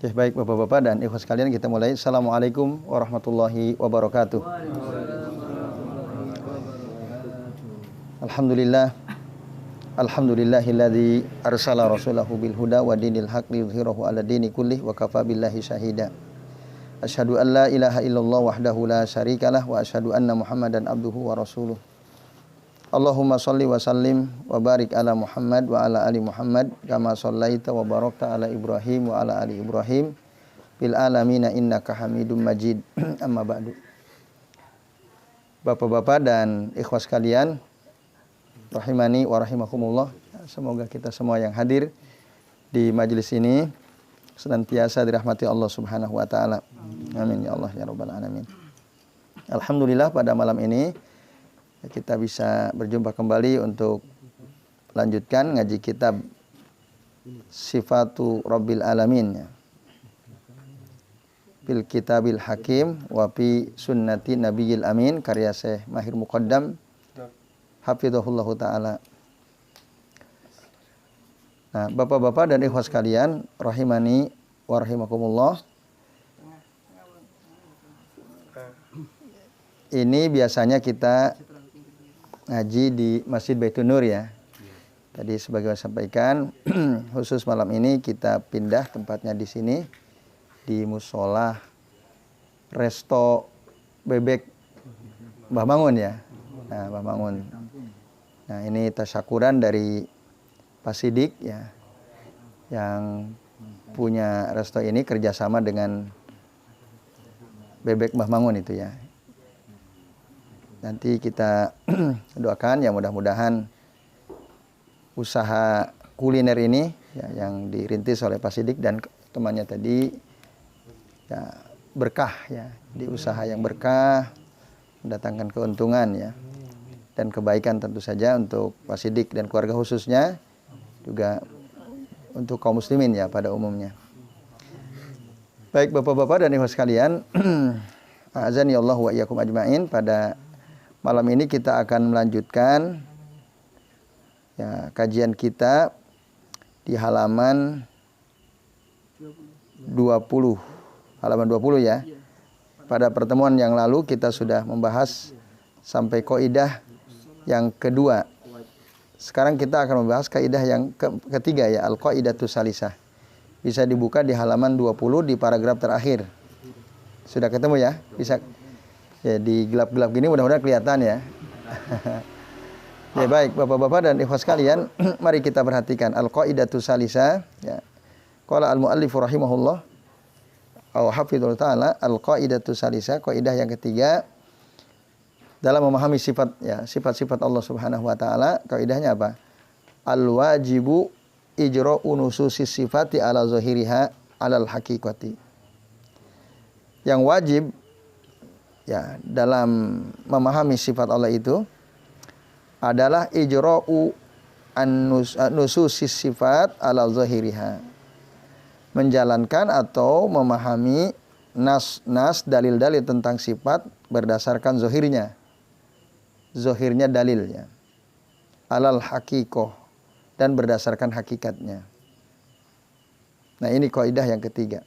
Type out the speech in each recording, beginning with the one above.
Oke, baik Bapak-bapak dan ikhwas sekalian, kita mulai. Assalamualaikum warahmatullahi wabarakatuh. Alhamdulillah. Alhamdulillahilladzi arsala rasulahu bil huda wa dinil haq liyudhhirahu 'ala dini kullih wa kafa billahi syahida. Asyhadu an la ilaha illallah wahdahu la syarikalah wa asyhadu anna Muhammadan abduhu wa rasuluh. Allahumma shalli wa sallim wa barik ala Muhammad wa ala ali Muhammad kama shallaita wa barakta ala Ibrahim wa ala ali Ibrahim fil alamina innaka Hamidum Majid. Amma ba'du. Bapak-bapak dan ikhwas sekalian, rahimani wa rahimakumullah. Semoga kita semua yang hadir di majelis ini senantiasa dirahmati Allah Subhanahu wa taala. Amin ya Allah ya rabbal alamin. Alhamdulillah, pada malam ini kita bisa berjumpa kembali untuk lanjutkan ngaji kitab Sifatu Rabbil Alamin, Fil Kitabil Hakim wa fi Sunnati Nabiyil Amin, karya Syekh Mahir Muqaddam hafizahullahu taala. Nah, Bapak-bapak dan ikhwas sekalian, rahimani wa rahimakumullah. Ini biasanya kita ngaji di Masjid Baitun Nur ya. Tadi sebagai sampaikan, khusus malam ini kita pindah tempatnya di sini, di musola Resto Bebek Mbah Mangun ya. Nah, Mbah Mangun. Nah, ini tasyakuran dari Pak Sidik ya, yang punya resto ini kerjasama dengan Bebek Mbah Mangun itu ya. Nanti kita doakan ya, mudah-mudahan usaha kuliner ini ya, yang dirintis oleh Pak Sidik dan temannya tadi ya, berkah ya, di usaha yang berkah, mendatangkan keuntungan ya, dan kebaikan tentu saja untuk Pak Sidik dan keluarga khususnya, juga untuk kaum muslimin ya pada umumnya. Baik Bapak-bapak dan ibu sekalian, azani Allah wa iyyakum ajmain. Pada malam ini kita akan melanjutkan ya, kajian kita di halaman 20. Halaman 20 ya. Pada pertemuan yang lalu kita sudah membahas sampai kaidah yang kedua. Sekarang kita akan membahas kaidah yang ketiga ya, al-qaidatus salisah. Bisa dibuka di halaman 20 di paragraf terakhir. Sudah ketemu ya? Bisa. Ya, di gelap-gelap gini mudah-mudahan kelihatan ya. Ya, baik Bapak-bapak dan ikhwas sekalian, mari kita perhatikan al-qaidatus salisah ya. Qala al-muallif rahimahullah aw hafizul ta'ala, al-qaidatus salisah, kaidah yang ketiga dalam memahami sifat ya, sifat-sifat Allah Subhanahu wa taala. Kaidahnya apa? Al-wajibu ijra'u nususis sifati ala zahiriha alal haqiqati. Yang wajib ya dalam memahami sifat Allah itu adalah ijra'u nususis sifat ala zahiriha, menjalankan atau memahami nas dalil-dalil tentang sifat berdasarkan zahirnya dalilnya, alal haqiqah, dan berdasarkan hakikatnya. Nah, ini kaidah yang ketiga.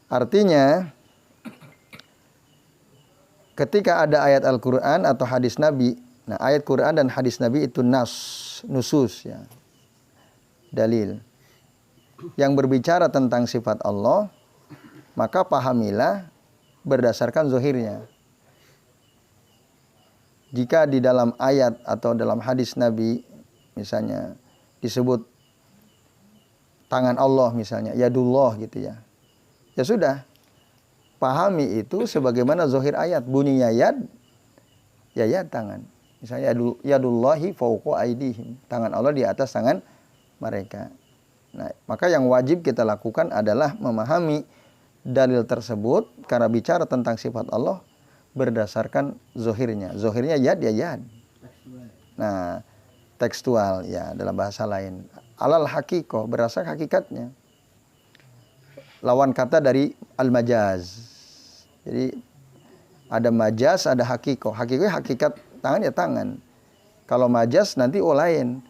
Artinya ketika ada ayat Al-Quran atau hadis Nabi, nah ayat Quran dan hadis Nabi itu nusus ya, dalil yang berbicara tentang sifat Allah, maka pahamilah berdasarkan zahirnya. Jika di dalam ayat atau dalam hadis Nabi misalnya disebut tangan Allah misalnya, yadullah gitu ya, ya sudah, pahami itu sebagaimana zahir ayat. Bunyinya yad, ya yad tangan. Misalnya yadullahi fawqa aydihim, tangan Allah di atas tangan mereka. Nah, maka yang wajib kita lakukan adalah memahami dalil tersebut karena bicara tentang sifat Allah berdasarkan zahirnya. Zahirnya yad ya yad. Nah, tekstual ya dalam bahasa lain. Alal haqiqah, berdasarkan hakikatnya. Lawan kata dari al-majaz. Jadi ada majaz, ada haqiqah. Haqiqah hakikat tangan ya tangan. Kalau majaz nanti lain,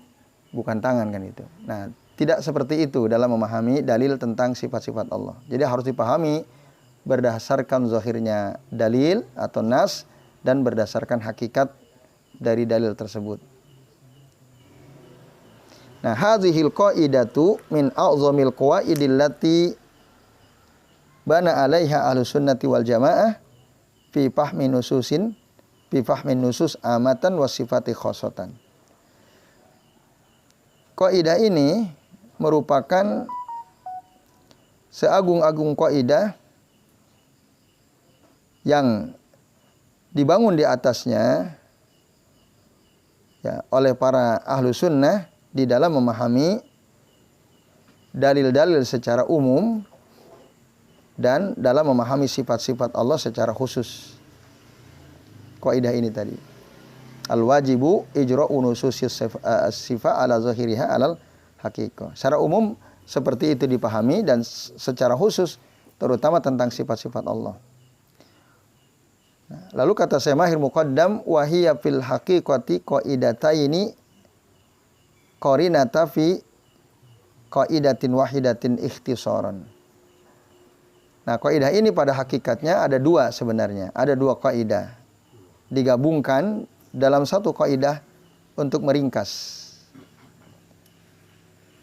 bukan tangan kan itu. Nah, tidak seperti itu dalam memahami dalil tentang sifat-sifat Allah. Jadi harus dipahami berdasarkan zahirnya dalil atau nas dan berdasarkan hakikat dari dalil tersebut. Nah, hadhil qaidatu min a'zamil qawaidil lati bana 'alaiha ahlus sunnati wal jamaah fi fahmi nusus amatan wa sifati khosotan. Kaidah ini merupakan seagung-agung kaidah yang dibangun di atasnya ya, oleh para ahlu sunnah di dalam memahami dalil-dalil secara umum dan dalam memahami sifat-sifat Allah secara khusus. Kaidah ini tadi. Al-wajibu ijra'u nususis sifat ala zahiriha alal haqiqah. Secara umum seperti itu dipahami dan secara khusus terutama tentang sifat-sifat Allah. Nah, lalu kata Syekh Mahir Muqaddam wa hiya fil haqiqati qaidataini qarinata fi qaidatin wahidatin ikhtisaran. Nah, kaidah ini pada hakikatnya ada dua sebenarnya. Ada dua kaidah. Digabungkan dalam satu kaidah untuk meringkas.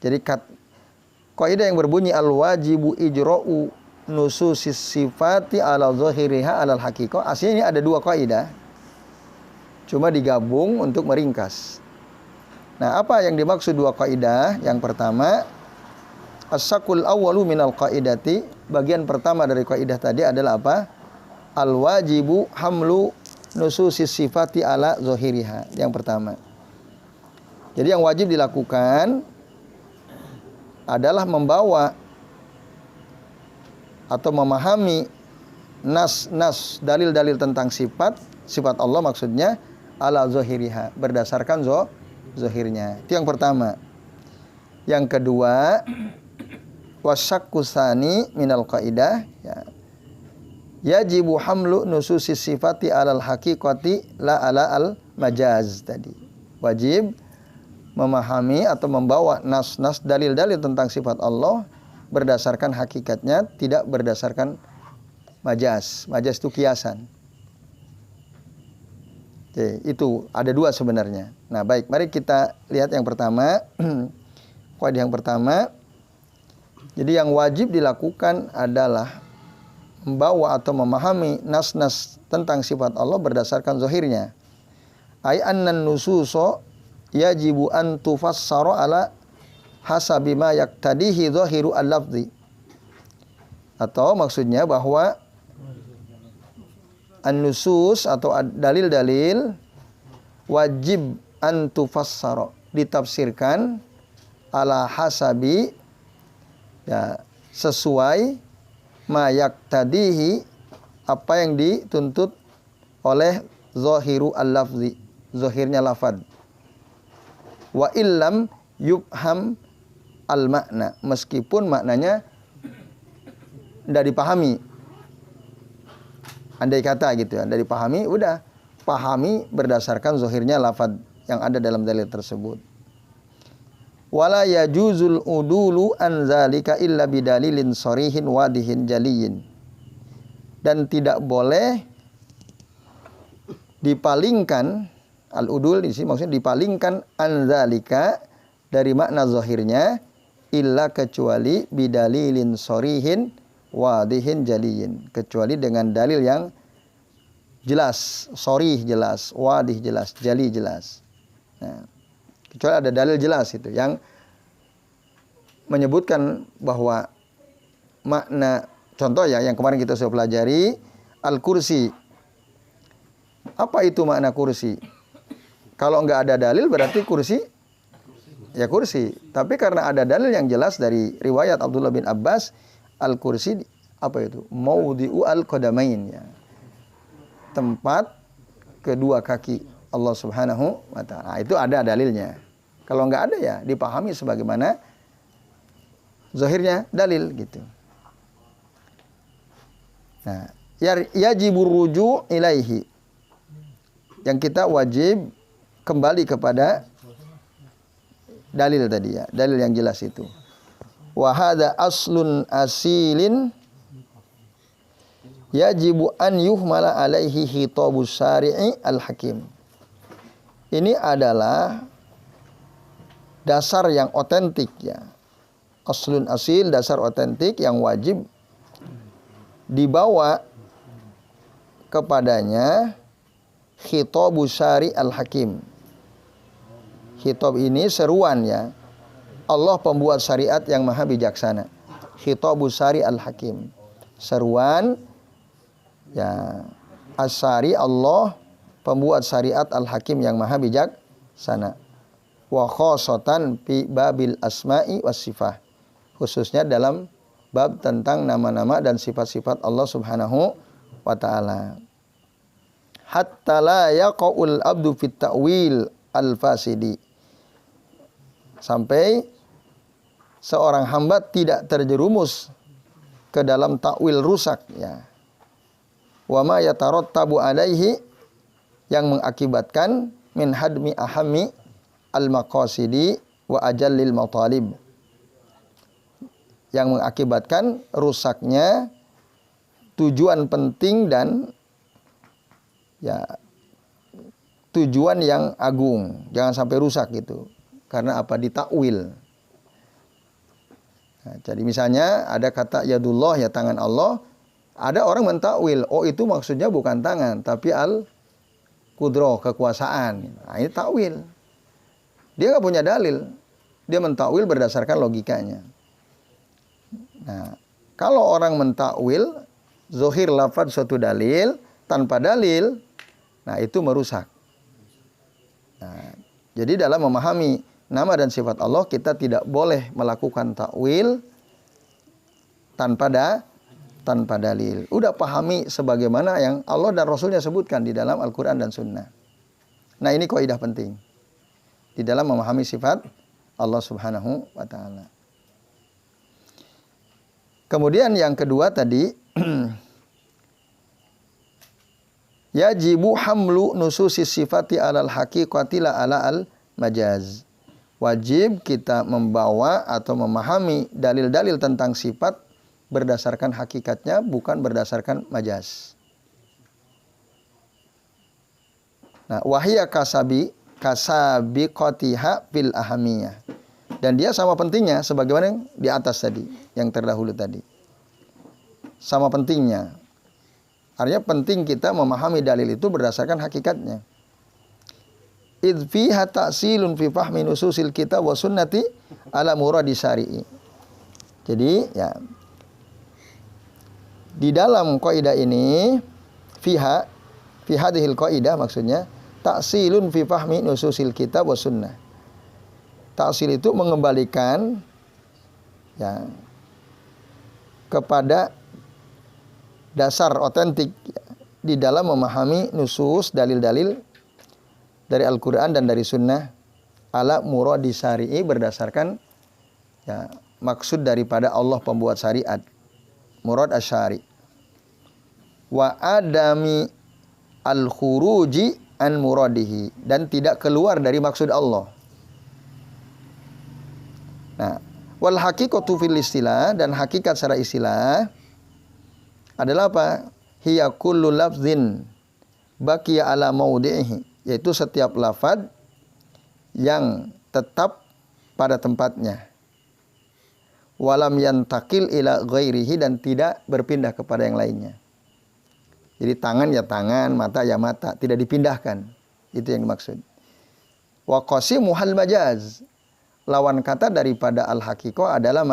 Jadi kaidah yang berbunyi al-wajibu ijra'u nususis sifati ala zahiriha alal haqiqah. Aslinya ini ada dua kaidah. Cuma digabung untuk meringkas. Nah, apa yang dimaksud dua kaidah? Yang pertama, as-sakul awwalu minal qaidati. Bagian pertama dari kaidah tadi adalah apa? Al-wajibu hamlu nususis sifati ala zahiriha. Yang pertama. Jadi yang wajib dilakukan adalah membawa atau memahami nas dalil-dalil tentang sifat Allah maksudnya ala zahiriha, berdasarkan zahirnya. Itu yang pertama. Yang kedua, wasyakkusani minal qaidah ya. Yajibu hamlu nususis sifati alal haqiqati la ala al majaz tadi. Wajib memahami atau membawa nas-nas dalil-dalil tentang sifat Allah berdasarkan hakikatnya, tidak berdasarkan majaz. Majaz itu kiasan. Oke, itu ada dua sebenarnya. Nah, baik, mari kita lihat yang pertama. Kaidah yang pertama. Jadi yang wajib dilakukan adalah membawa atau memahami nas-nas tentang sifat Allah berdasarkan zahirnya. Ai annan nususo yajibu an tufassara ala hasabi ma yaqtadihi zahiru al-lafzi. Atau maksudnya bahwa an-nusus atau dalil-dalil wajib an tufassara, ditafsirkan ala hasabi ya, sesuai ma yaqtadihi, apa yang dituntut oleh zahiru al-lafzi, zahirnya lafaz. Wa illam yubham al-makna, meskipun maknanya tidak dipahami. Andai kata gitu ya, tidak dipahami, udah pahami berdasarkan zahirnya lafaz yang ada dalam dalil tersebut. Wala yajuzul udulu an zalika illa bidalilin sarihin wadihin jaliyin. Dan tidak boleh dipalingkan, al-udul di sini maksudnya dipalingkan an zalika dari makna zahirnya illa kecuali bidalilin sarihin wadihin jaliyin, kecuali dengan dalil yang jelas, sharih jelas, wadih jelas, jali jelas. Nah, kecuali ada dalil jelas itu yang menyebutkan bahwa makna, contoh ya yang kemarin kita sudah pelajari, al-kursi. Apa itu makna kursi? Kalau enggak ada dalil berarti kursi ya kursi. Tapi karena ada dalil yang jelas dari riwayat Abdullah bin Abbas, al-kursi apa itu? Maudhi'u al-qadamain ya. Tempat kedua kaki Allah Subhanahu wa taala. Nah, itu ada dalilnya. Kalau enggak ada ya dipahami sebagaimana zahirnya dalil gitu. Nah, yajibur ruju' ilaihi. Yang kita wajib kembali kepada dalil tadi ya, dalil yang jelas itu. Wa hadza aslun asilin yajibu an yuhmala alaihi khitabus syari'i al-hakim. Ini adalah dasar yang otentik ya. Aslun asil, dasar otentik yang wajib dibawa kepadanya khitabus syari' al-hakim. Khitab ini seruan ya. Allah pembuat syariat yang maha bijaksana. Khitabus syari' al-hakim. Seruan ya, as-syari' Allah pembuat syariat al-hakim yang maha bijaksana. Wa khosotan fi babil asma'i was sifah. Khususnya dalam bab tentang nama-nama dan sifat-sifat Allah Subhanahu wa ta'ala. Hatta la yaqa'ul abdu fit ta'wil al-fasidi. Sampai seorang hamba tidak terjerumus ke dalam takwil rusak ya. Wa ma yatarattabu alaihi, yang mengakibatkan min hadmi ahammi al-maqasidi wa ajallil matalib, yang mengakibatkan rusaknya tujuan penting dan ya tujuan yang agung. Jangan sampai rusak gitu. Karena apa? Ditakwil. Nah, jadi misalnya ada kata yadullah, ya tangan Allah. Ada orang mentakwil, oh itu maksudnya bukan tangan, tapi al-qudroh, kekuasaan. Nah, ini takwil. Dia nggak punya dalil. Dia mentakwil berdasarkan logikanya. Nah, kalau orang mentakwil zohir lafaz suatu dalil tanpa dalil, nah itu merusak. Nah, jadi dalam memahami nama dan sifat Allah, kita tidak boleh melakukan takwil tanpa dalil. Udah pahami sebagaimana yang Allah dan Rasulnya sebutkan di dalam Al-Quran dan Sunnah. Nah, ini kaidah penting di dalam memahami sifat Allah Subhanahu wa ta'ala. Kemudian yang kedua tadi, yajibu hamlu nususis sifati alal haqiqati la ala al majaz. Wajib kita membawa atau memahami dalil-dalil tentang sifat berdasarkan hakikatnya, bukan berdasarkan majaz. Nah, wahiyya kasabiqatiha fil ahamiyah. Dan dia sama pentingnya sebagaimana yang di atas tadi, yang terdahulu tadi. Sama pentingnya. Artinya penting kita memahami dalil itu berdasarkan hakikatnya. Idh fiha ta'silun fi fahmi nususil kitab wa sunnati ala muradi syari'i. Jadi ya, di dalam kaidah ini fi hadhil kaidah maksudnya ta'silun fi fahmi nususil kitab wa sunnah. Ta'sil itu mengembalikan ya kepada dasar otentik di dalam memahami nusus, dalil-dalil dari Al-Quran dan dari Sunnah ala muradi syari'i, berdasarkan ya, maksud daripada Allah pembuat syariat, murad asyari, wa adami al-khuruji an muradihi, dan tidak keluar dari maksud Allah. Nah, wal haqiqatu fil istilah, dan hakikat secara istilah adalah apa? Hiya kullu lafzin baqiya ala maudi'ihi, yaitu setiap lafaz yang tetap pada tempatnya. Walam yantakil ila ghairihi, dan tidak berpindah kepada yang lainnya. Jadi tangan ya tangan, mata ya mata, tidak dipindahkan. Itu yang dimaksud. Wa qasimuhal majaz, lawan kata daripada al-haqiqah adalah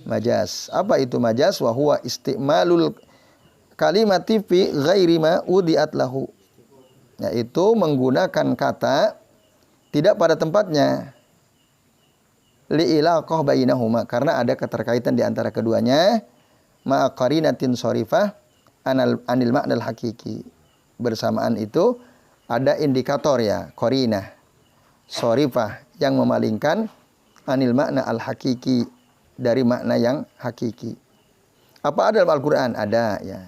majaz. Apa itu majaz? Wa huwa istimalul kalimati fi ghairi ma udiat lahu, yaitu menggunakan kata tidak pada tempatnya, li'ilaqah bainahuma, karena ada keterkaitan di antara keduanya, ma qarinatin sharifah anil ma'nal hakiki. Bersamaan itu ada indikator ya, qarinah sharifah yang memalingkan anil makna al-hakiki, dari makna yang hakiki. Apa ada dalam Al-Quran? Ada ya.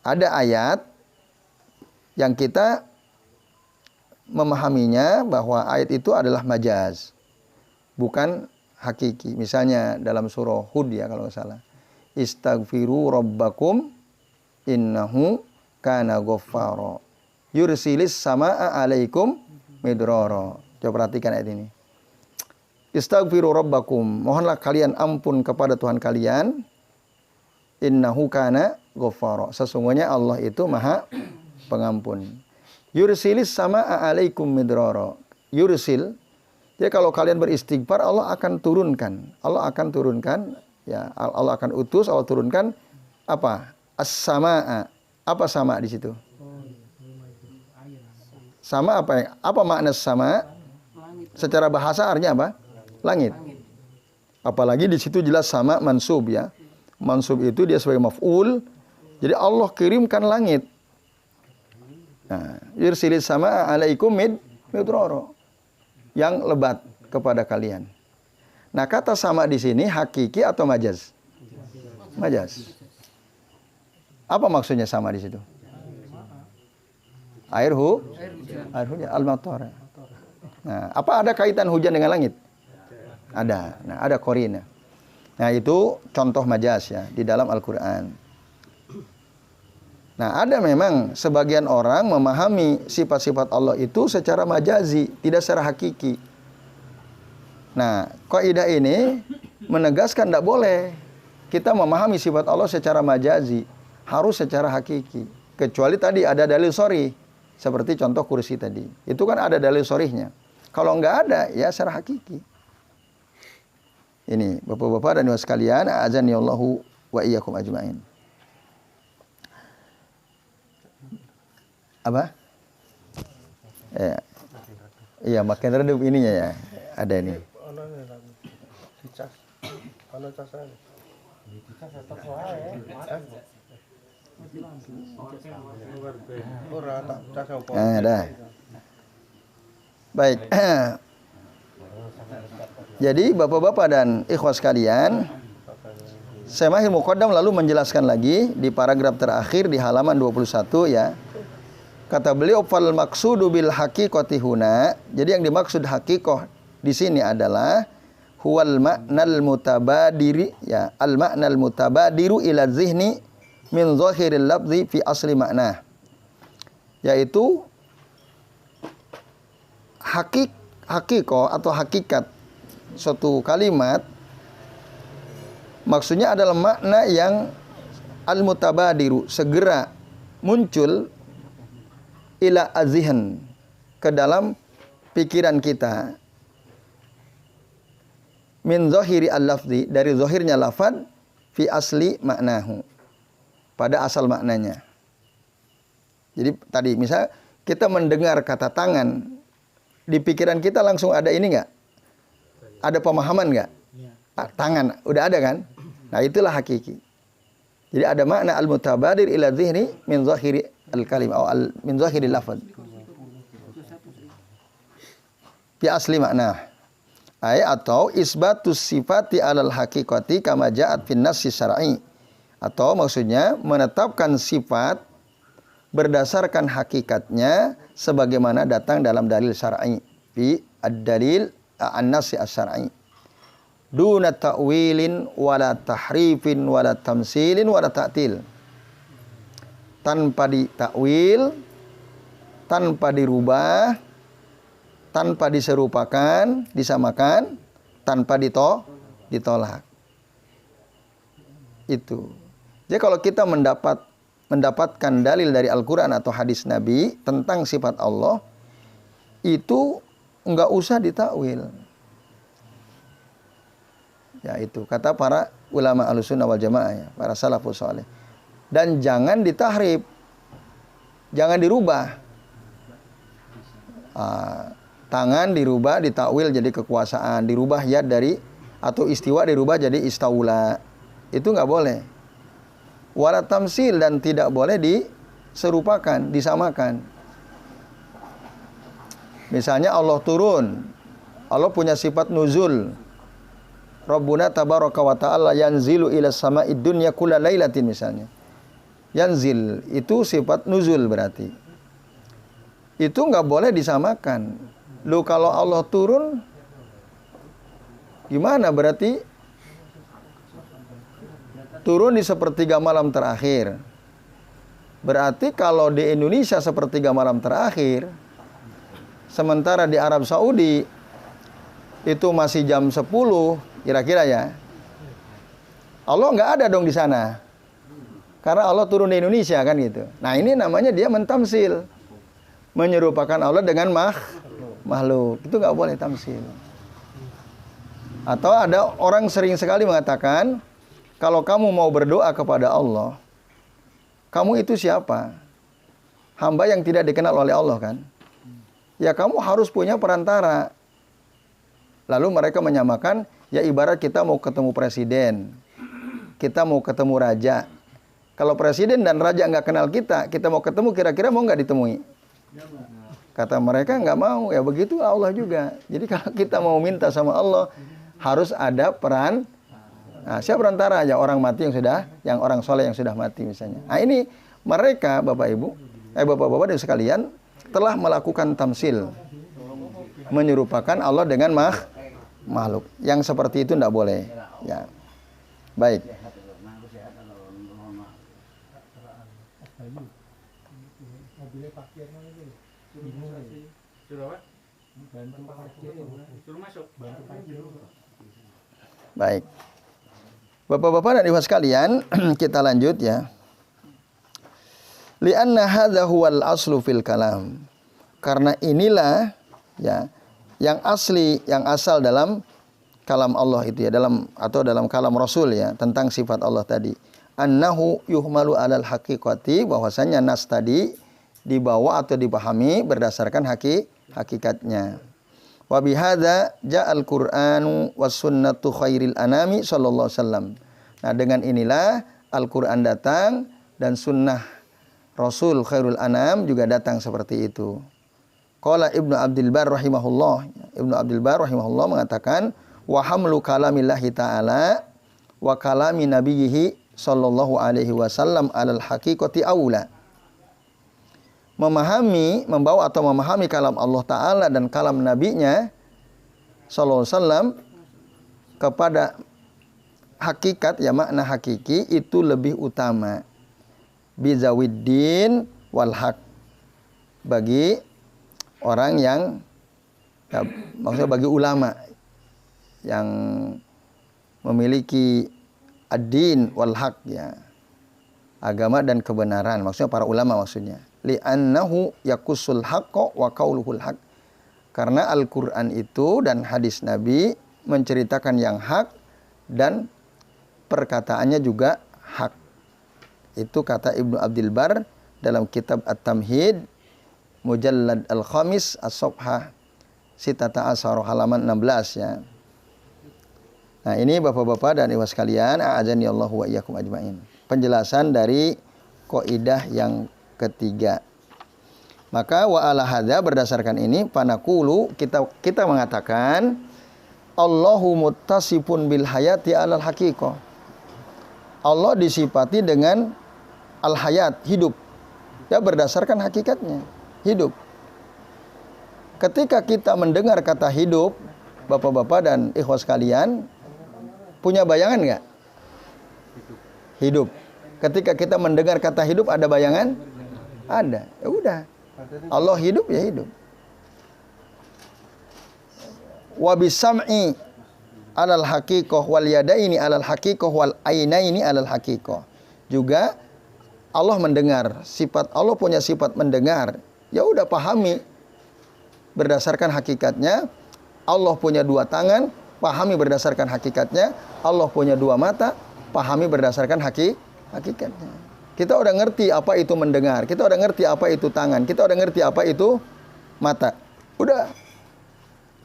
Ada ayat yang kita memahaminya bahwa ayat itu adalah majaz. bukan hakiki. Misalnya dalam surah Hud ya kalau nggak salah. Istaghfiru rabbakum innahu kana ghaffara. Yursilis samaa alaikum midrara. Coba perhatikan ayat ini. Istaghfiru rabbakum, mohonlah kalian ampun kepada Tuhan kalian. Innahu kana ghaffara. Sesungguhnya Allah itu Maha Pengampun. Yursilis samaa alaikum midrara. Yursil. Jadi kalau kalian beristighfar, Allah akan turunkan. Allah akan turunkan, ya, Allah akan utus, Allah turunkan apa? As-samaa. Apa sama di situ? Sama apa? Apa makna sama? Secara bahasa artinya apa? Langit. Apalagi di situ jelas sama mansub ya. Mansub itu dia sebagai maf'ul. Jadi Allah kirimkan langit. Nah, yursilis sama alaikum midrara. Yang lebat kepada kalian. Nah, kata sama di sini hakiki atau majaz? Majaz. Apa maksudnya sama di situ? Air hujan, al-matar. Nah, apa ada kaitan hujan dengan langit? Ada. Nah, ada korina. Nah, itu contoh majaz ya di dalam Al-Qur'an. Nah, ada memang sebagian orang memahami sifat-sifat Allah itu secara majazi, tidak secara hakiki. Nah, kaidah ini menegaskan tidak boleh kita memahami sifat Allah secara majazi, harus secara hakiki. Kecuali tadi ada dalil sharih, seperti contoh kursi tadi. Itu kan ada dalil sharihnya. Kalau enggak ada, ya secara hakiki. Ini, Bapak-bapak dan Ibu sekalian, a'azanillahu wa iyyakum ajmain. Apa? Iya, makin redup ininya ya. Ada ini. Ada. Baik. Jadi Bapak-bapak dan ikhwas sekalian, Syemahil Muqaddam lalu menjelaskan lagi di paragraf terakhir di halaman 21 ya. Kata beliau fal maqsudu bil haqiqati huna. Jadi yang dimaksud hakikoh di sini adalah huwal ma'nal mutabadiri ya, al ma'nal mutabadiru ila zihni min zahiril lafzi fi asli makna. Yaitu hakikoh atau hakikat suatu kalimat maksudnya adalah makna yang al mutabadiru segera muncul ila azihn ke dalam pikiran kita min zahiri al-lafzi dari zahirnya lafaz fi asli maknahu pada asal maknanya. Jadi tadi misal kita mendengar kata tangan di pikiran kita langsung ada ini enggak? Ada pemahaman enggak? Tangan udah ada kan? Nah itulah hakiki. Jadi ada makna al-mutabadir ila zihni min zahiri al-kalim atau min zahiril lafaz. Fi asli makna. Atau isbatus sifati alal haqiqati kama ja'at fin nassi syar'i. Atau maksudnya menetapkan sifat berdasarkan hakikatnya sebagaimana datang dalam dalil syar'i. Fi ad-dalil an-nassi asy-syar'i. Duna ta'wilin wala tahrifin wala tamsilin wala ta'til. Tanpa ditakwil, tanpa dirubah, tanpa diserupakan, disamakan, tanpa ditolak. Itu. Jadi kalau kita mendapatkan dalil dari Al-Quran atau hadis Nabi tentang sifat Allah, itu enggak usah ditakwil. Ya itu kata para ulama Ahlussunnah wal Jamaah ya, para salafus saleh. Dan jangan ditahrif, jangan dirubah. Tangan dirubah, ditakwil jadi kekuasaan, dirubah yad dari atau istiwa dirubah jadi istaula. Itu nggak boleh. Wala tamsil dan tidak boleh diserupakan, disamakan. Misalnya Allah turun, Allah punya sifat nuzul. Rabbuna tabaraka wa ta'ala yanzilu ila sama'id dunya kulla lailatin misalnya. Yanzil itu sifat nuzul berarti. Itu nggak boleh disamakan. Lu kalau Allah turun Gimana berarti turun di sepertiga malam terakhir? Berarti kalau di Indonesia sepertiga malam terakhir, sementara di Arab Saudi itu masih jam 10, kira-kira ya. Allah nggak ada dong di sana. Karena Allah turun di Indonesia kan gitu. Nah ini namanya dia mentamsil. Menyerupakan Allah dengan makhluk. Itu nggak boleh tamsil. Atau ada orang sering sekali mengatakan, kalau kamu mau berdoa kepada Allah, kamu itu siapa? Hamba yang tidak dikenal oleh Allah kan? Ya kamu harus punya perantara. Lalu mereka menyamakan, ya ibarat kita mau ketemu presiden. Kita mau ketemu raja. Kalau presiden dan raja nggak kenal kita mau ketemu, kira-kira mau nggak ditemui? Kata mereka nggak mau. Ya begitu Allah juga. Jadi kalau kita mau minta sama Allah, harus ada peran. Nah, siapa perantara? Ya orang mati yang orang soleh yang sudah mati misalnya. Nah ini mereka bapak-bapak dan sekalian telah melakukan tamsil, menyerupakan Allah dengan makhluk. Yang seperti itu tidak boleh. Ya, baik. Baik. Bapak-bapak dan ibu sekalian, kita lanjut ya. Li'anna hadza huwal aslu fil kalam. Karena inilah ya yang asli, yang asal dalam kalam Allah itu ya, dalam kalam Rasul ya, tentang sifat Allah tadi. Annahu yuhmalu alal haqiqati, bahwasanya nas tadi dibawa atau dipahami berdasarkan hakikatnya. Wa bihadza ja'al Qur'anu was sunnatu khairil anami sallallahu alaihi wasallam. Nah, dengan inilah Al-Qur'an datang dan sunnah Rasul khairul anam juga datang seperti itu. Qala Ibnu Abdul Bar rahimahullah. Ibnu Abdul Bar rahimahullah mengatakan wa hamlu kalamillahi ta'ala wa kalami nabiyhi sallallahu alaihi wasallam alal haqiqati aula. Memahami kalam Allah Ta'ala dan kalam Nabi-Nya sallallahu alaihi wasallam kepada hakikat, ya makna hakiki itu lebih utama. Bizawiddin wal haq, bagi orang yang ya, maksudnya bagi ulama yang memiliki ad-din wal haq ya, agama dan kebenaran, maksudnya para ulama maksudnya. Li'annahu yakussul haqqa wa qauluhul haq. Karena Al-Qur'an itu dan hadis Nabi menceritakan yang hak dan perkataannya juga hak. Itu kata Ibnu Abdul Bar dalam kitab At-Tamhid Mujallad Al-Khamis As-Safhah Sitata Asar halaman 16 ya. Nah, ini Bapak-bapak dan Ibu sekalian, a'adzani Allah wa iyyakum ajmain. Penjelasan dari kaidah yang ketiga. Maka wa ala hadza, berdasarkan ini panaqulu, kita mengatakan Allahu muttasifun bil hayati alal haqiqah. Allah disifati dengan al-hayat, hidup. Ya berdasarkan hakikatnya, hidup. Ketika kita mendengar kata hidup, Bapak-bapak dan ikhwas sekalian, punya bayangan enggak? Hidup. Ketika kita mendengar kata hidup, ada bayangan? Ada. Ya udah. Allah hidup, ya hidup. Wa bisam'i alal haqiqah wal yadaini alal haqiqah wal ainaini alal haqiqah. Juga Allah mendengar, sifat Allah punya sifat mendengar. Ya udah pahami berdasarkan hakikatnya. Allah punya dua tangan, pahami berdasarkan hakikatnya. Allah punya dua mata, pahami berdasarkan hakikatnya. Kita udah ngerti apa itu mendengar, kita udah ngerti apa itu tangan, kita udah ngerti apa itu mata. Udah.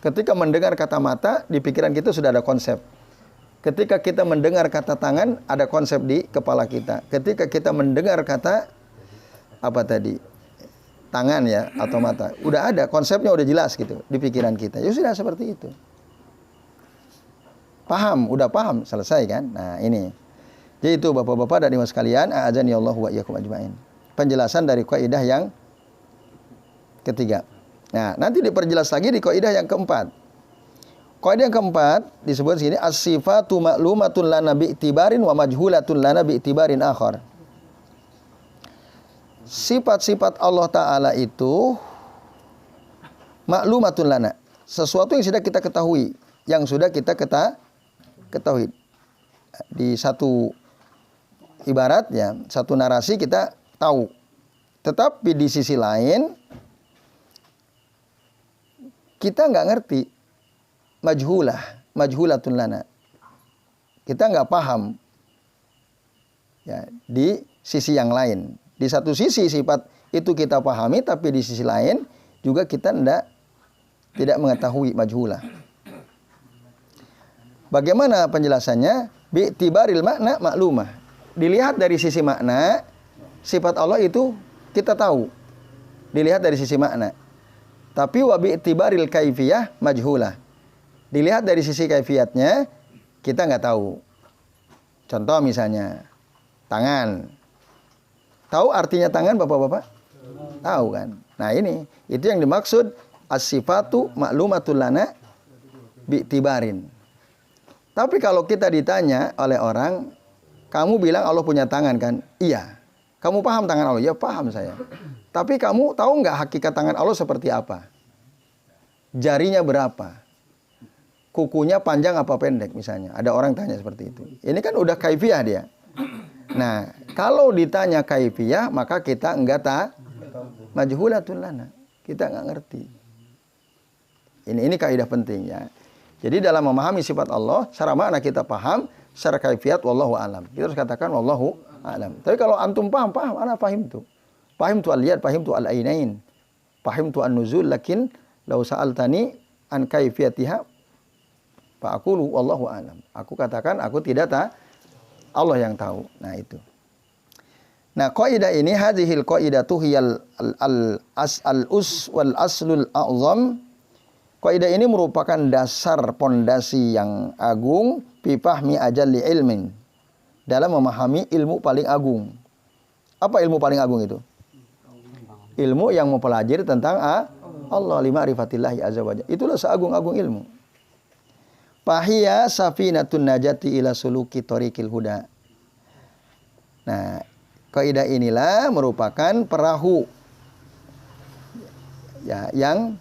Ketika mendengar kata mata, di pikiran kita sudah ada konsep. Ketika kita mendengar kata tangan, ada konsep di kepala kita. Ketika kita mendengar kata apa tadi? Tangan ya atau mata. Udah ada konsepnya, udah jelas gitu di pikiran kita. Ya sudah seperti itu. Paham, udah paham, selesai kan? Nah, ini. Jadi itu Bapak-bapak dan Ibu sekalian, a'adzani Allah wa iyyakum ajmain. Penjelasan dari kaidah yang ketiga. Nah, nanti diperjelas lagi di kaidah yang keempat. Kaidah yang keempat disebut sini as-sifatu ma'lumatun lana bi'tibarin wa majhulatun lana bi'tibarin akhar. Sifat-sifat Allah Ta'ala itu maklumatun lana, sesuatu yang sudah kita ketahui, ketahui. Di satu ibarat ya, satu narasi kita tahu. Tetapi di sisi lain kita nggak ngerti, majhulatun lana. Kita nggak paham ya, di sisi yang lain. Di satu sisi sifat itu kita pahami, tapi di sisi lain juga kita tidak mengetahui, majhulah. Bagaimana penjelasannya? Bi'tibaril makna maklumah. Dilihat dari sisi makna, sifat Allah itu kita tahu. Dilihat dari sisi makna. Tapi wa bi'tibaril kaifiyah majhulah. Dilihat dari sisi kaifiyatnya, kita nggak tahu. Contoh misalnya, tangan. Tahu artinya tangan Bapak-bapak? Tahu kan? Nah ini, itu yang dimaksud as-sifatu maklumatul lana bi'tibarin. Tapi kalau kita ditanya oleh orang, kamu bilang Allah punya tangan kan? Iya. Kamu paham tangan Allah? Ya paham saya. Tapi kamu tahu nggak hakikat tangan Allah seperti apa? Jarinya berapa? Kukunya panjang apa pendek misalnya? Ada orang tanya seperti itu. Ini kan udah kaifiyah dia. Nah, kalau ditanya kaifiyah, maka kita enggak majhulatun lana. Kita enggak ngerti. Ini kaidah penting ya. Jadi dalam memahami sifat Allah, secara makna kita paham, secara kaifiyat wallahu alam. Kita harus katakan wallahu alam. Tapi kalau antum paham, ana pahim tu. Pahim tu al-yad, pahim tu al-ainain. Pahim tu an-nuzul, lakin law sa'altani an kaifiyatiha fa aqulu wallahu alam. Aku katakan aku tidak tahu. Allah yang tahu. Nah itu. Nah kaidah ini hadhil qaidatu hiyal al-us wal aslul a'zam. Kaidah ini merupakan dasar pondasi yang agung fi fahmi ajalli ilmin. Dalam memahami ilmu paling agung. Apa ilmu paling agung itu? Ilmu yang mempelajari tentang Allah lima'rifatillahi azza wajalla. Itulah seagung-agung ilmu. Fahiya safinatun najati ila suluki tariqil huda. Nah, kaidah inilah merupakan perahu ya, yang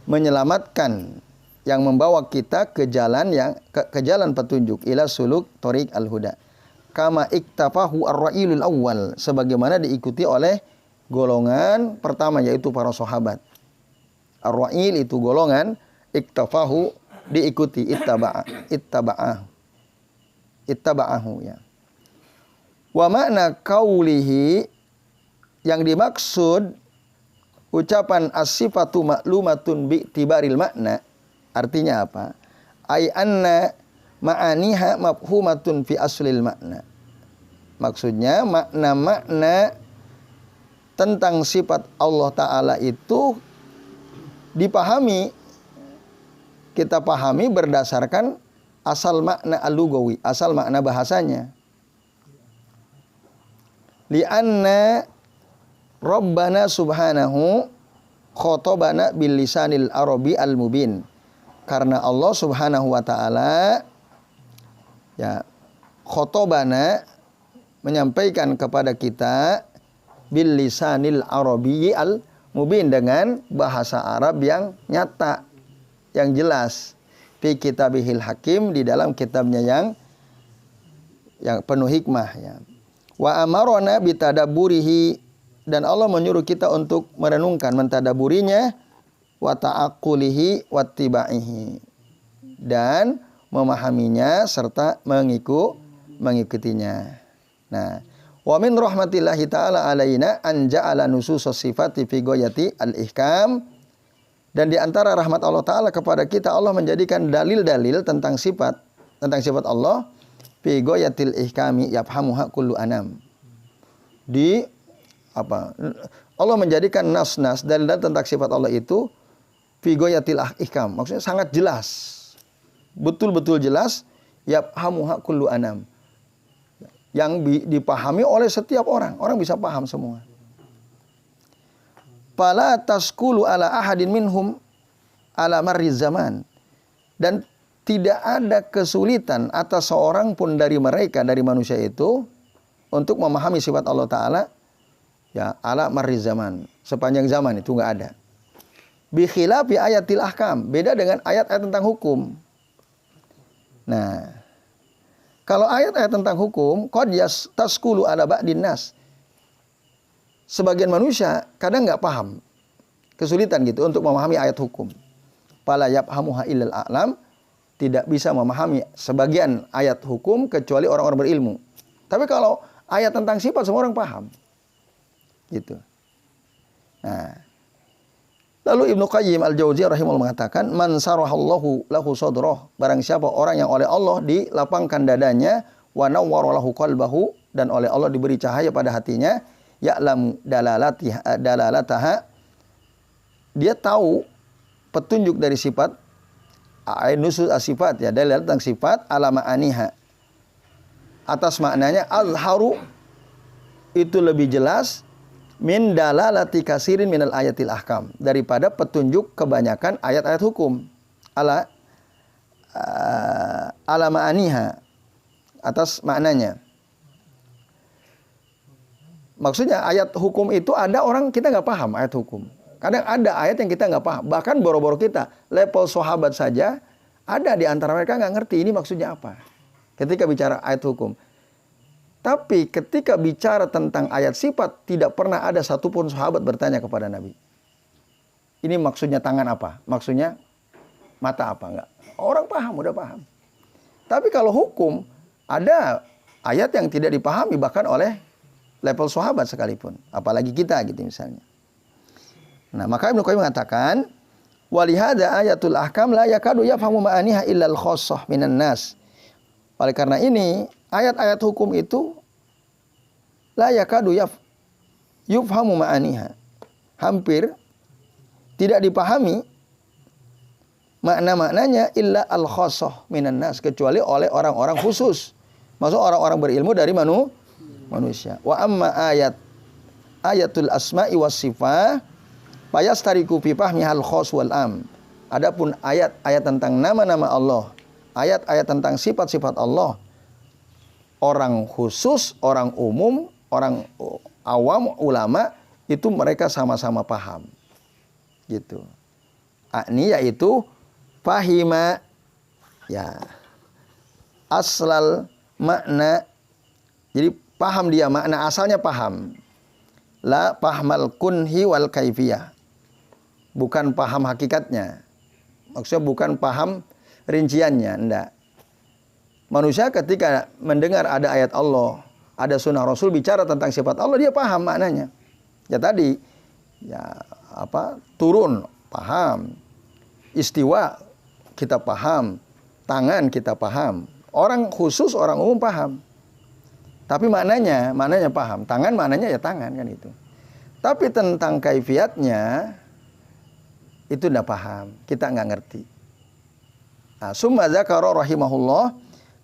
menyelamatkan, yang membawa kita ke jalan jalan petunjuk ila suluk tariq al-huda. Kama iktafahu ar-ra'ilul awwal, sebagaimana diikuti oleh golongan pertama yaitu para sahabat. Ar-ra'il itu golongan, iktafahu diikuti, ittaba'ahu ya. Wa makna qaulihi, yang dimaksud ucapan as-sifatu maklumatun bi'tibaril makna, artinya apa? Ai anna ma'aniha mafhumatun fi aslil makna. Maksudnya makna-makna tentang sifat Allah Ta'ala itu dipahami, kita pahami berdasarkan asal makna al-lugawi, asal makna bahasanya. Lianna Rabbana subhanahu khotobana bil lisanil arabi al-mubin. Karena Allah subhanahu wa ta'ala ya khotobana, menyampaikan kepada kita bil lisanil arabi al-mubin, dengan bahasa Arab yang nyata, yang jelas. Fi kitabihil hakim, di dalam kitabnya yang penuh hikmah ya. Wa amarona bitadabburihi, dan Allah menyuruh kita untuk merenungkan, mentadaburinya, wa ta'aqqulihi wattibaihi, dan memahaminya serta mengikutinya. Nah, wa min rahmatillahi ta'ala alaina an ja'ala nususus sifati fi ghayati al-ihkam, dan di antara rahmat Allah Ta'ala kepada kita, Allah menjadikan dalil-dalil tentang sifat Allah fi ghayatil ihkami yafhamuha kullu anam. Allah menjadikan nas-nas dalil tentang sifat Allah itu fi ghayatil ihkam, maksudnya sangat jelas, betul-betul jelas, yafhamuha kullu anam, yang dipahami oleh setiap orang bisa paham semua. Fala taskulu ala ahadin minhum ala marriz zaman, Dan tidak ada kesulitan atas seorang pun dari mereka, dari manusia itu, untuk memahami sifat Allah Ta'ala, ya, ala marri zaman, sepanjang zaman itu nggak ada. Bi khilafi ayatil ahkam, beda dengan ayat-ayat tentang hukum. Nah, kalau ayat-ayat tentang hukum, qad taskulu ala ba'din nas. Sebagian manusia kadang nggak paham, kesulitan gitu untuk memahami ayat hukum. Fala yafhamuha illal a'lam, tidak bisa memahami sebagian ayat hukum kecuali orang-orang berilmu. Tapi kalau ayat tentang sifat semua orang paham. Gitu. Nah, lalu Ibnu Qayyim Al-Jauziyah rahimahullah mengatakan, "Man sarahallahu lahu sadrah." Barang siapa orang yang oleh Allah dilapangkan dadanya, wa nawwara lahu qalbahu, dan oleh Allah diberi cahaya pada hatinya, ya'lamu dalalataha. Dia tahu petunjuk dari sifat, nusus as-sifat, ya, dalil tentang sifat, ala ma'aniha, atas maknanya, azharu, itu lebih jelas, min dalalati kasirin minal ayatil ahkam, daripada petunjuk kebanyakan ayat-ayat hukum, ala ma'aniha, atas maknanya. Maksudnya ayat hukum itu ada orang kita nggak paham ayat hukum. Kadang ada ayat yang kita nggak paham. Bahkan boro-boro kita, level sahabat saja, ada di antara mereka nggak ngerti ini maksudnya apa. Ketika bicara ayat hukum. Tapi ketika bicara tentang ayat sifat, tidak pernah ada satupun sahabat bertanya kepada Nabi. Ini maksudnya tangan apa? Maksudnya mata apa? Enggak. Orang paham, udah paham. Tapi kalau hukum, ada ayat yang tidak dipahami bahkan oleh level sahabat sekalipun. Apalagi kita gitu misalnya. Nah, maka Ibnu Qayyim mengatakan, walihada ayatul ahkam la yakadu yafhamu ma'aniha illal khassah minan nas. Oleh karena ini, ayat-ayat hukum itu la yakadu yufhamu ma'aniha. Hampir tidak dipahami makna-maknanya illa al khassah minan nas, kecuali oleh orang-orang khusus. Maksud orang-orang berilmu dari manusia. Wa amma ayatul asma'i was sifah fayastariku fi fahmihal khos wal am. Adapun ayat-ayat tentang nama-nama Allah, ayat-ayat tentang sifat-sifat Allah, orang khusus, orang umum, orang awam, ulama, itu mereka sama-sama paham. Gitu. Ini yaitu fahima, ya, aslal makna. Jadi paham dia, makna asalnya paham. La pahmal kunhi wal kaifiyah. Bukan paham hakikatnya. Maksudnya bukan paham rinciannya, enggak. Manusia ketika mendengar ada ayat Allah, ada sunnah Rasul bicara tentang sifat Allah, dia paham maknanya. Ya tadi, ya apa, turun, paham. Istiwa, kita paham. Tangan, kita paham. Orang khusus, orang umum paham. Tapi maknanya paham. Tangan maknanya ya tangan kan itu. Tapi tentang kaifiatnya itu tidak paham. Kita nggak ngerti. Nah, summa dzakara rahimahullah.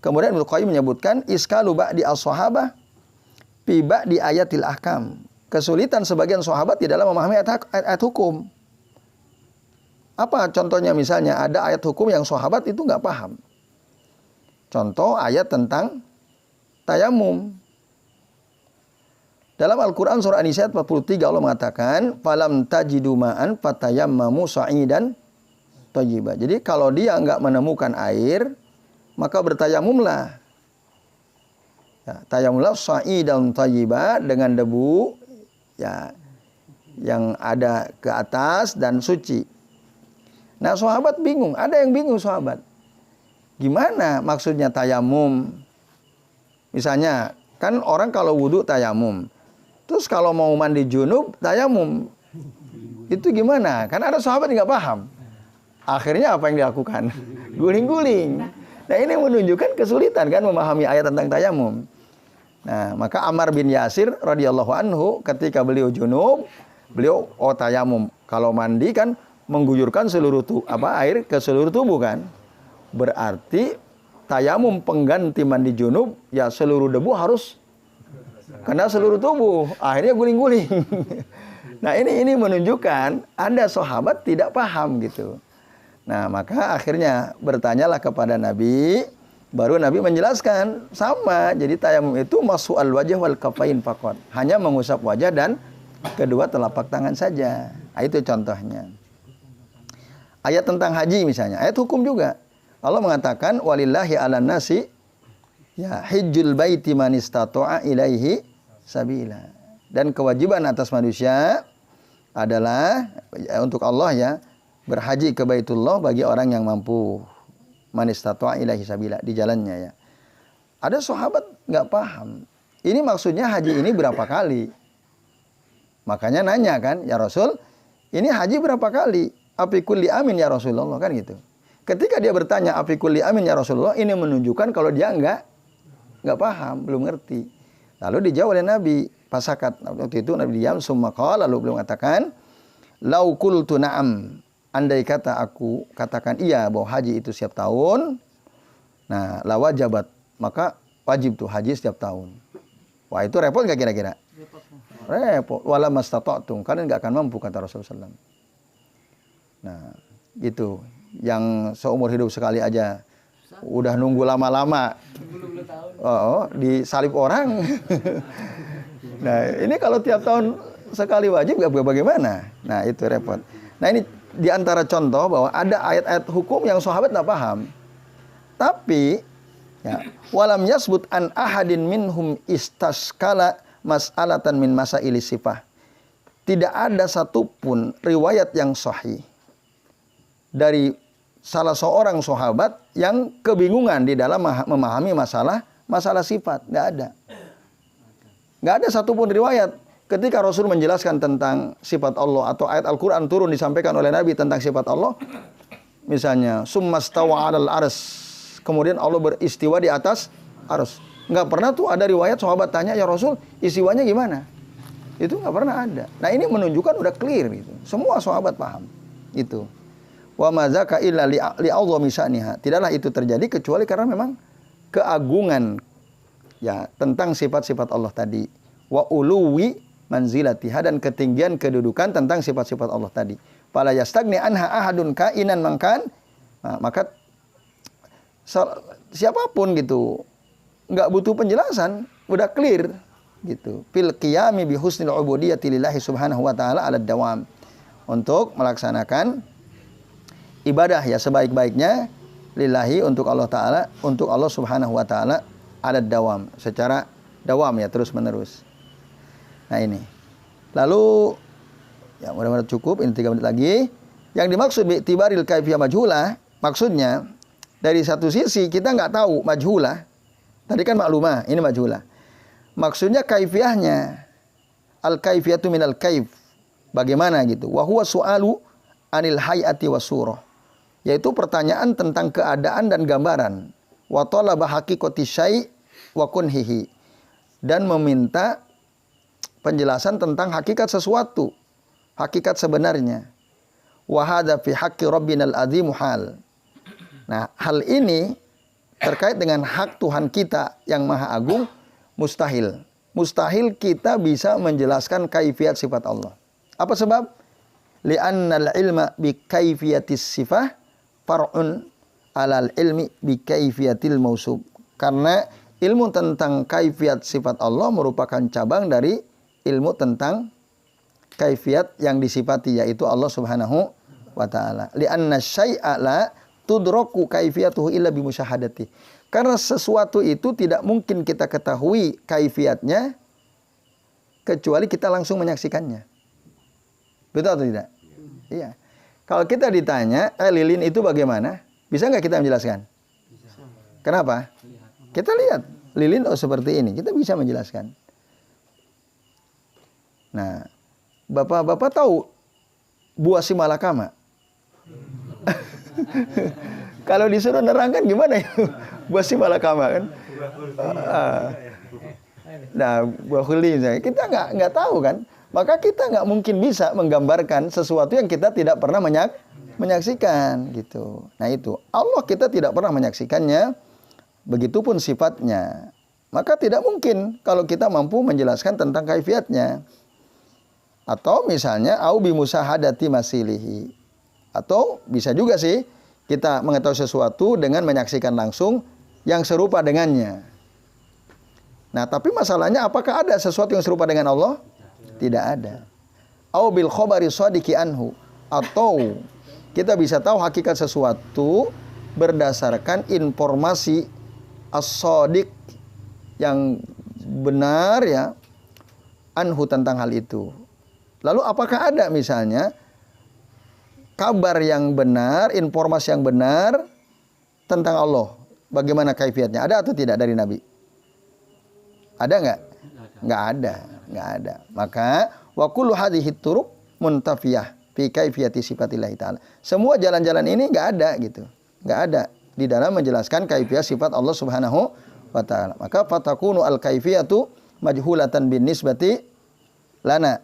Kemudian Ibnu Qayyim menyebutkan iskalu ba'di as-sahabah fi ba'di ayatil ahkam. Kesulitan sebagian sahabat di dalam memahami ayat hukum. Apa contohnya? Misalnya ada ayat hukum yang sahabat itu nggak paham. Contoh ayat tentang tayamum. Dalam Al-Quran surah An-Nisa 43 Allah mengatakan, falam tajidu ma'an fatayammamu sa'idan thayyiba. Jadi kalau dia enggak menemukan air, maka bertayamumlah. Ya, tayamumlah sa'idan thayyiba, dengan debu, ya, yang ada ke atas dan suci. Nah, sahabat bingung. Ada yang bingung sahabat. Gimana maksudnya tayamum? Misalnya, kan orang kalau wudhu tayamum. Terus kalau mau mandi junub, tayamum. Itu gimana? Kan ada sahabat yang nggak paham. Akhirnya apa yang dilakukan? Guling-guling. Nah, ini menunjukkan kesulitan kan memahami ayat tentang tayamum. Nah, maka Ammar bin Yasir radhiyallahu anhu ketika beliau junub, beliau tayamum. Kalau mandi kan mengguyurkan seluruh air ke seluruh tubuh kan. Berarti tayamum pengganti mandi junub, ya seluruh debu harus kena seluruh tubuh. Akhirnya guling-guling. Nah, ini menunjukkan ada sahabat tidak paham gitu. Nah, maka akhirnya bertanyalah kepada Nabi, baru Nabi menjelaskan sama. Jadi tayamum itu masu'al wajah wal kafain faqat. Hanya mengusap wajah dan kedua telapak tangan saja. Nah, itu contohnya. Ayat tentang haji misalnya, ayat hukum juga. Allah mengatakan walillahi 'alan nasi ya hijjul baiti man istata'a ilaihi sabila. Dan kewajiban atas manusia adalah untuk Allah ya berhaji ke Baitullah bagi orang yang mampu, man istata'a ilaihi sabila, di jalannya ya. Ada sahabat nggak paham. Ini maksudnya haji ini berapa kali? Makanya nanya kan, ya Rasul, ini haji berapa kali? Afi kulli amin ya Rasulullah, kan gitu. Ketika dia bertanya afi kulli amin ya Rasulullah, ini menunjukkan kalau dia nggak paham, belum ngerti. Lalu dijawab oleh Nabi, pasakat. Waktu itu Nabi diam, summa qala, lalu beliau mengatakan, lau qultu na'am, andai kata aku katakan iya bahwa haji itu setiap tahun, nah la wajabat, maka wajib tuh haji setiap tahun. Wah, itu repot nggak kira-kira? Repot. Wala mastata'tum, kalian nggak akan mampu, kata Rasulullah SAW. Nah, gitu. Yang seumur hidup sekali aja udah nunggu lama-lama. Oh, disalib orang. Nah, ini kalau tiap tahun sekali wajib nggak bagaimana? Nah, itu repot. Nah, ini di antara contoh bahwa ada ayat-ayat hukum yang sahabat nggak paham. Tapi ya, walam yasbut an ahadin minhum istaskala mas'alatan min masaili sifah. Tidak ada satupun riwayat yang sahih dari salah seorang sahabat yang kebingungan di dalam memahami masalah sifat. Nggak ada. Nggak ada satupun riwayat. Ketika Rasul menjelaskan tentang sifat Allah atau ayat Al-Quran turun disampaikan oleh Nabi tentang sifat Allah. Misalnya, summastawa 'alal ars. Kemudian Allah beristiwa di atas ars. Nggak pernah tuh ada riwayat sahabat tanya, ya Rasul, istiwanya gimana? Itu nggak pernah ada. Nah, ini menunjukkan udah clear gitu. Semua sahabat paham. Itu. Wa ma zaka illa li a'dhami sya'niha. Tidaklah itu terjadi kecuali karena memang keagungan ya tentang sifat-sifat Allah tadi. Wa uluwi manzilatiha, dan ketinggian kedudukan tentang sifat-sifat Allah tadi. Fala yastagni anha ahadun kainan mangkan. Nah, maka siapapun gitu nggak butuh penjelasan, udah clear gitu. Fil qiyami bi husnil ubudiyyati lillahi subhanahu wa ta'ala 'ala dawam. Untuk melaksanakan ibadah ya sebaik-baiknya lillahi, untuk Allah Ta'ala, untuk Allah Subhanahu wa Ta'ala, 'ala dawam, secara dawam ya, terus-menerus. Nah, ini. Lalu ya mudah-mudahan cukup, ini 3 menit lagi. Yang dimaksud bi'tibaril kaifiyah majhulah, maksudnya dari satu sisi kita nggak tahu majhulah. Tadi kan maklumah, ini majhulah. Maksudnya kaifiyahnya, al-kaifiyatu minal kaif. Bagaimana gitu? Wa huwa su'alu anil hayati wa surah. Yaitu pertanyaan tentang keadaan dan gambaran. Wa talaba haqiqati syai' wa kunhihi. Dan meminta penjelasan tentang hakikat sesuatu, hakikat sebenarnya. Wa hadza fi haqqi rabbinal azim hal. Nah, hal ini terkait dengan hak Tuhan kita yang Maha Agung mustahil. Mustahil kita bisa menjelaskan kaifiat sifat Allah. Apa sebab? Li'annal ilma bi kaifiyatis sifah far'un 'alal ilmi bi kaifiyatil mausub. Karena ilmu tentang kaifiat sifat Allah merupakan cabang dari ilmu tentang kaifiat yang disifati, yaitu Allah Subhanahu wa ta'ala. Li'anna syai'a la tudraku kaifiyatuhu illa bimusyahadati. Karena sesuatu itu tidak mungkin kita ketahui kaifiatnya kecuali kita langsung menyaksikannya. Betul atau tidak? Iya. Kalau kita ditanya, lilin itu bagaimana? Bisa nggak kita menjelaskan? Bisa. Kenapa? Kita lihat lilin seperti ini, kita bisa menjelaskan. Nah, bapak-bapak tahu buah simalakama? Kalau disuruh nerangkan gimana ya? Buah simalakama kan? Nah, buah huli kita nggak tahu kan? Maka kita nggak mungkin bisa menggambarkan sesuatu yang kita tidak pernah menyaksikan gitu. Nah, itu Allah kita tidak pernah menyaksikannya, begitupun sifatnya. Maka tidak mungkin kalau kita mampu menjelaskan tentang kaifiatnya. Atau misalnya au bi musahadati masilihi. Atau bisa juga sih kita mengetahui sesuatu dengan menyaksikan langsung yang serupa dengannya. Nah, tapi masalahnya apakah ada sesuatu yang serupa dengan Allah? Tidak ada. Au bil khabari shadiqi anhu, atau kita bisa tahu hakikat sesuatu berdasarkan informasi as-shadiq yang benar ya, anhu tentang hal itu. Lalu apakah ada misalnya kabar yang benar, informasi yang benar tentang Allah? Bagaimana kaifiatnya? Ada atau tidak dari Nabi? Ada nggak? Nggak ada, nggak ada. Maka wa kullu hadhihi turuq muntafiyah fi kaifiyati sifatillah taala. Semua jalan-jalan ini nggak ada gitu. Nggak ada di dalam menjelaskan kaifiah sifat Allah Subhanahu wa taala. Maka fatakunu al-kaifiyatu majhulatan bin nisbati lana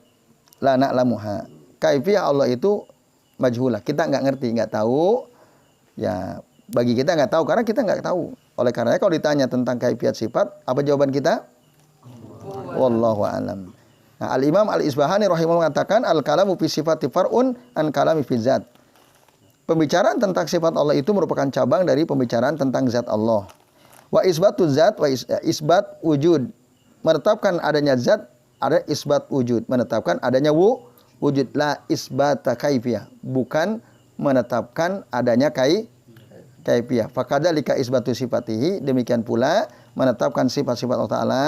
lamuha. Kaifiah Allah itu majhulah. Kita nggak ngerti, nggak tahu. Ya, bagi kita nggak tahu karena kita nggak tahu. Oleh karenanya kalau ditanya tentang kaifiat sifat, apa jawaban kita? Wallahu a'lam. Nah, Al-Imam Al-Isbahani rahimahullah mengatakan al-kalamu fi sifati far'un an kalami fi zat. Pembicaraan tentang sifat Allah itu merupakan cabang dari pembicaraan tentang zat Allah. Wa isbatu zat wa isbat wujud. Menetapkan adanya zat, ada isbat wujud. Menetapkan adanya wujud, la isbata kaifiyah. Bukan menetapkan adanya kaifiyah. Fakadzalika isbatu sifatihi, demikian pula menetapkan sifat-sifat Allah Ta'ala.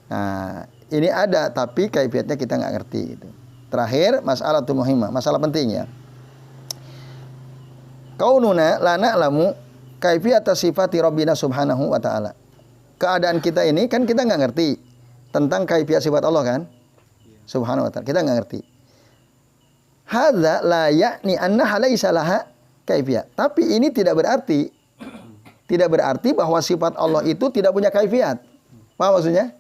Nah, ini ada tapi kaifiatnya kita nggak ngerti gitu. Terakhir, masalah muhimmah, masalah penting ya. Kaununa la na'lamu kaifiyata sifati Rabbina subhanahu wa ta'ala. Keadaan kita ini kan kita nggak ngerti tentang kaifiat sifat Allah kan? Subhanahu wa ta'ala. Kita nggak ngerti. Hadza la ya'ni anna laisa laha kaifiyah. Tapi ini tidak berarti bahwa sifat Allah itu tidak punya kaifiat. Paham maksudnya?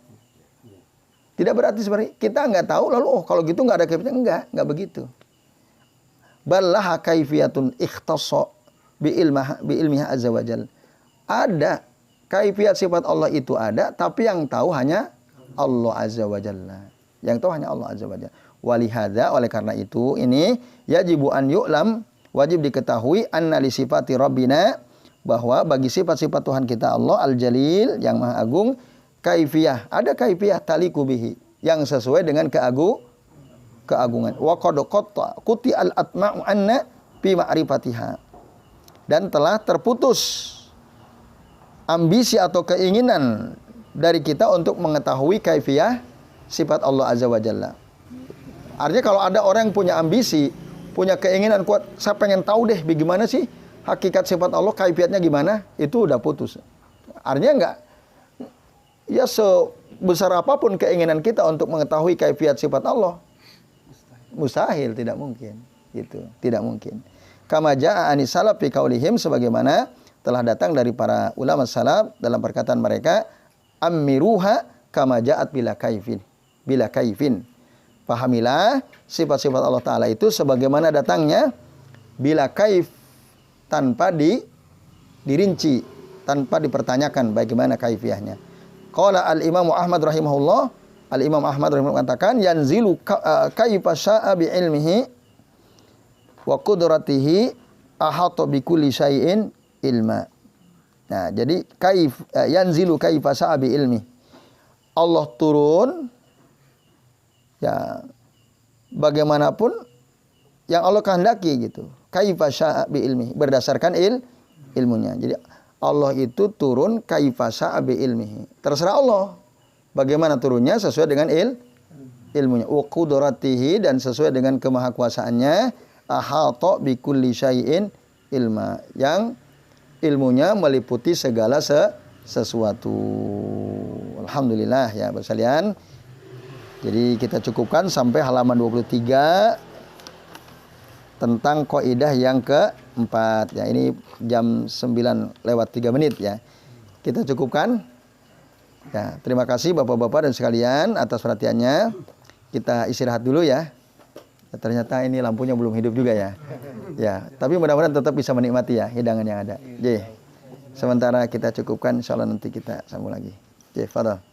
Tidak berarti seperti kita nggak tahu lalu kalau gitu nggak ada kaifiatnya. Enggak begitu. Ballaha kaifiyatun ikhtassa bi ilmiha azza wajal. Ada kaifiat sifat Allah itu ada, tapi yang tahu hanya Allah azza wajalla. Yang tahu hanya Allah azza wajalla. Walihada, oleh karena itu ini yajibu an yu'lam, wajib diketahui anna li sifati rabbina, bahwa bagi sifat-sifat Tuhan kita Allah al-jalil yang maha agung, kaifiyah, ada kaifiyah taliku bihi yang sesuai dengan keagungan. Wa qad quti al-atma'u anna fi ma'rifatiha. Dan telah terputus ambisi atau keinginan dari kita untuk mengetahui kaifiyah sifat Allah azza wa jalla. Artinya kalau ada orang yang punya ambisi, punya keinginan kuat, saya pengen tahu deh bagaimana sih hakikat sifat Allah, kaifiatnya gimana, itu udah putus. Artinya enggak, ya sebesar apapun keinginan kita untuk mengetahui kaifiat sifat Allah, mustahil, tidak mungkin. Gitu, tidak mungkin. Kama jaa anis salaf fi qaulihim, sebagaimana telah datang dari para ulama salaf dalam perkataan mereka, ammiruha kama jaat bila kaifin. Pahamilah sifat-sifat Allah Ta'ala itu sebagaimana datangnya, bila kaif, tanpa dirinci, tanpa dipertanyakan bagaimana kaifiyahnya. Qala al-Imam Ahmad rahimahullah, al-Imam Ahmad rahimahullah mengatakan, yanzilu kaifa sya'a bi ilmihi wa qudratihi ahata bi kulli syai'in ilma. Nah, jadi yanzilu kaifa sya'a bi ilmi. Allah turun ya bagaimanapun yang Allah kehendaki gitu. Kaifa sya'a bi ilmi, berdasarkan ilmunya. Jadi Allah itu turun kaifa sya'a bi ilmihi. Terserah Allah bagaimana turunnya sesuai dengan ilmunya. Wa qudratihi, dan sesuai dengan kemahakuasaannya. Ahata bi kulli syai'in ilma, yang ilmunya meliputi segala sesuatu. Alhamdulillah ya Bapak sekalian. Jadi kita cukupkan sampai halaman 23 tentang kaidah yang keempat. Ya, ini jam 9:03 ya. Kita cukupkan. Ya, terima kasih Bapak-bapak dan sekalian atas perhatiannya. Kita istirahat dulu ya. Ternyata ini lampunya belum hidup juga ya. Ya, tapi mudah-mudahan tetap bisa menikmati ya hidangan yang ada. Jadi, sementara kita cukupkan, insyaallah nanti kita sambung lagi. Jadi, fadhal.